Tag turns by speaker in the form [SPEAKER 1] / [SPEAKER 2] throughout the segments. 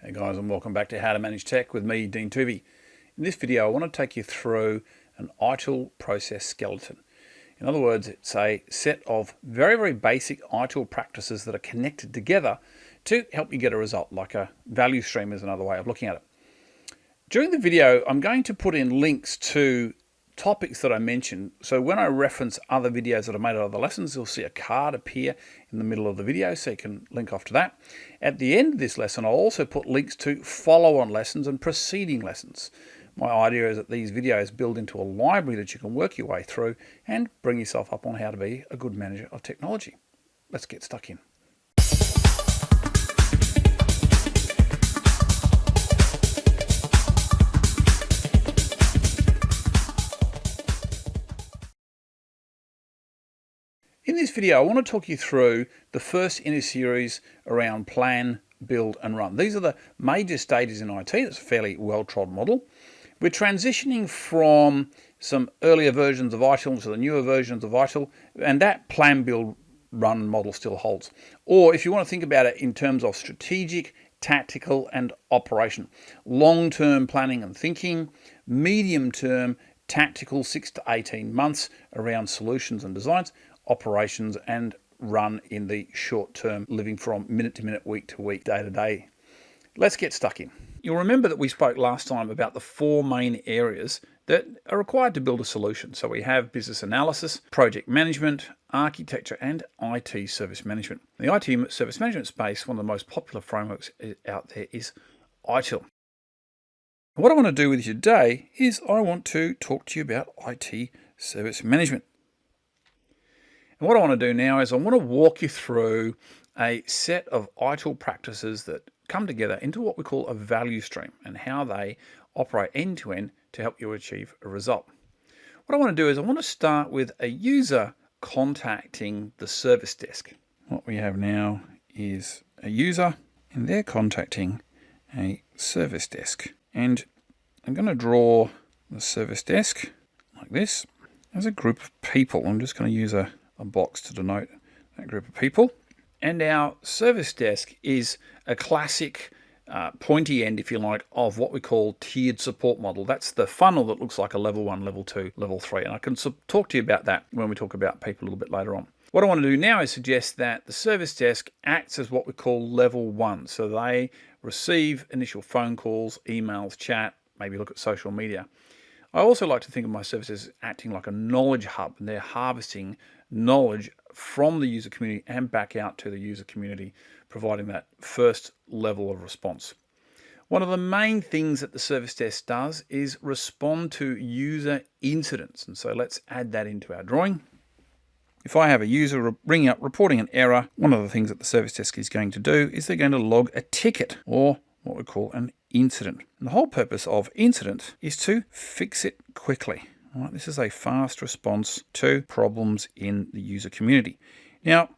[SPEAKER 1] Hey guys, and welcome back to How to Manage Tech with me, Dean Tuvey. In this video, I want to take you through an ITIL process skeleton. In other words, it's a set of very basic ITIL practices that are connected together to help you get a result, like a value stream is another way of looking at it. During the video, I'm going to put in links to topics that I mentioned. So when I reference other videos that I made out of the lessons, you'll see a card appear in the middle of the video, so you can link off to that. At the end of this lesson, I'll also put links to follow-on lessons and preceding lessons. My idea is that these videos build into a library that you can work your way through and bring yourself up on how to be a good manager of technology. Let's get stuck in. In this video, I want to talk you through the first in a series around plan, build and run. These are the major stages in IT. It's a fairly well-trod model. We're transitioning from some earlier versions of ITIL to the newer versions of ITIL, and that plan, build, run model still holds. Or if you want to think about it in terms of strategic, tactical and operation. Long-term planning and thinking, medium-term tactical 6 to 18 months around solutions and designs, operations, and run in the short term, living from minute to minute, week to week, day to day. Let's get stuck in. You'll remember that we spoke last time about the four main areas that are required to build a solution. So we have business analysis, project management, architecture, and IT service management. In the IT service management space, one of the most popular frameworks out there is ITIL. What I want to do with you today is I want to talk to you about IT service management. And what I want to do now is I want to walk you through a set of ITIL practices that come together into what we call a value stream and how they operate end to end to help you achieve a result. What I want to do is I want to start with a user contacting the service desk. What we have now is a user and they're contacting a service desk. And I'm going to draw the service desk like this as a group of people. I'm just going to use a box to denote that group of people. And our service desk is a classic pointy end, if you like, of what we call tiered support model. That's the funnel that looks like a level 1, level 2, level 3. And I can talk to you about that when we talk about people a little bit later on. What I want to do now is suggest that the service desk acts as what we call level 1. So they receive initial phone calls, emails, chat, maybe look at social media. I also like to think of my services as acting like a knowledge hub, and they're harvesting knowledge from the user community and back out to the user community, providing that first level of response. One of the main things that the service desk does is respond to user incidents. And so let's add that into our drawing. If I have a user ringing up reporting an error, one of the things that the service desk is going to do is they're going to log a ticket, or what we call an incident. And the whole purpose of incident is to fix it quickly. All right, this is a fast response to problems in the user community. Now,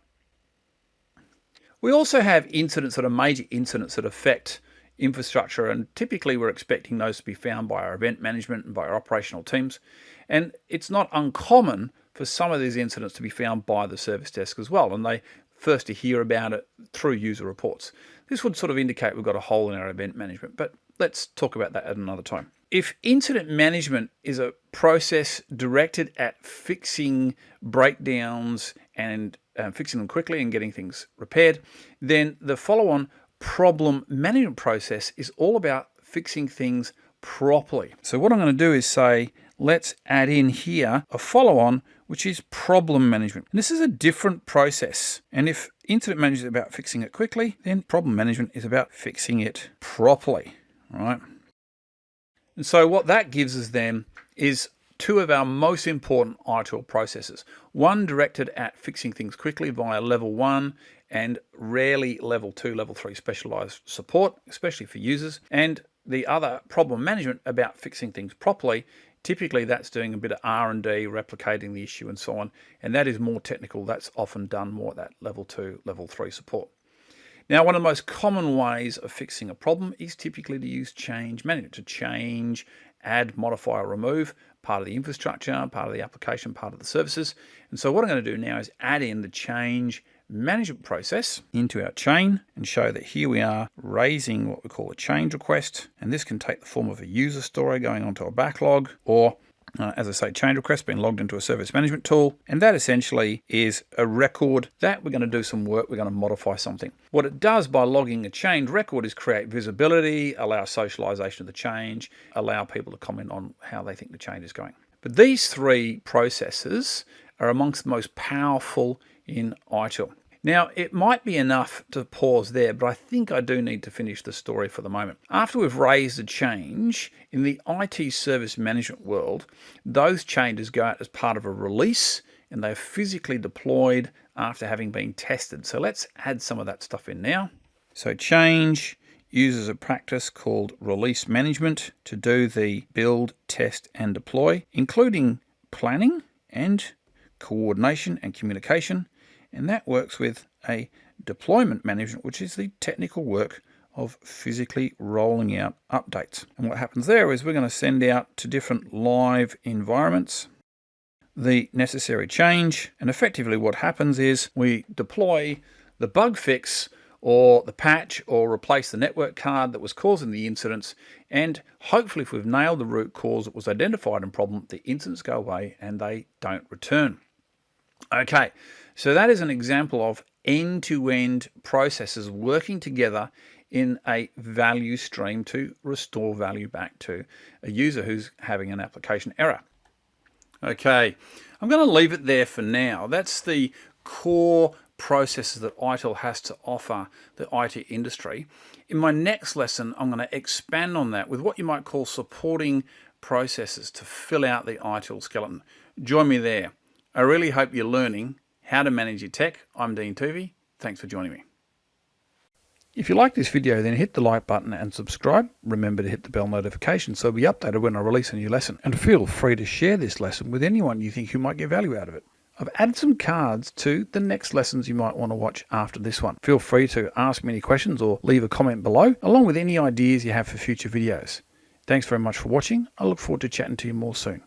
[SPEAKER 1] we also have incidents that are major incidents that affect infrastructure, and typically we're expecting those to be found by our event management and by our operational teams. And it's not uncommon for some of these incidents to be found by the service desk as well, and they first to hear about it through user reports. This would sort of indicate we've got a hole in our event management, but let's talk about that at another time. If incident management is a process directed at fixing breakdowns and fixing them quickly and getting things repaired, then the follow-on problem management process is all about fixing things properly. So what I'm going to do is say, let's add in here a follow-on, which is problem management. And this is a different process. And if incident management is about fixing it quickly, then problem management is about fixing it properly, right? And so what that gives us then is two of our most important ITIL processes. One directed at fixing things quickly via level 1 and rarely level 2, level 3 specialized support, especially for users. And the other, problem management, about fixing things properly. Typically that's doing a bit of R&D, replicating the issue and so on. And that is more technical. That's often done more at that level 2, level 3 support. Now, one of the most common ways of fixing a problem is typically to use change management, to change, add, modify or remove part of the infrastructure, part of the application, part of the services. And so what I'm going to do now is add in the change management process into our chain and show that here we are raising what we call a change request. And this can take the form of a user story going onto a backlog, or as I say, change request being logged into a service management tool. And that essentially is a record that we're going to do some work. We're going to modify something. What it does by logging a change record is create visibility, allow socialization of the change, allow people to comment on how they think the change is going. But these three processes are amongst the most powerful in ITIL. Now, it might be enough to pause there, but I think I do need to finish the story for the moment. After we've raised a change, in the IT service management world, those changes go out as part of a release and they're physically deployed after having been tested. So let's add some of that stuff in now. So change uses a practice called release management to do the build, test, and deploy, including planning and coordination and communication. And that works with a deployment management, which is the technical work of physically rolling out updates. And what happens there is we're going to send out to different live environments the necessary change. And effectively what happens is we deploy the bug fix or the patch or replace the network card that was causing the incidents. And hopefully if we've nailed the root cause that was identified in problem, the incidents go away and they don't return. Okay, so that is an example of end-to-end processes working together in a value stream to restore value back to a user who's having an application error. Okay, I'm going to leave it there for now. That's the core processes that ITIL has to offer the IT industry. In my next lesson, I'm going to expand on that with what you might call supporting processes to fill out the ITIL skeleton. Join me there. I really hope you're learning how to manage your tech. I'm Dean Tuvey. Thanks for joining me. If you like this video, then hit the like button and subscribe. Remember to hit the bell notification so you'll be updated when I release a new lesson. And feel free to share this lesson with anyone you think who might get value out of it. I've added some cards to the next lessons you might want to watch after this one. Feel free to ask me any questions or leave a comment below, along with any ideas you have for future videos. Thanks very much for watching. I look forward to chatting to you more soon.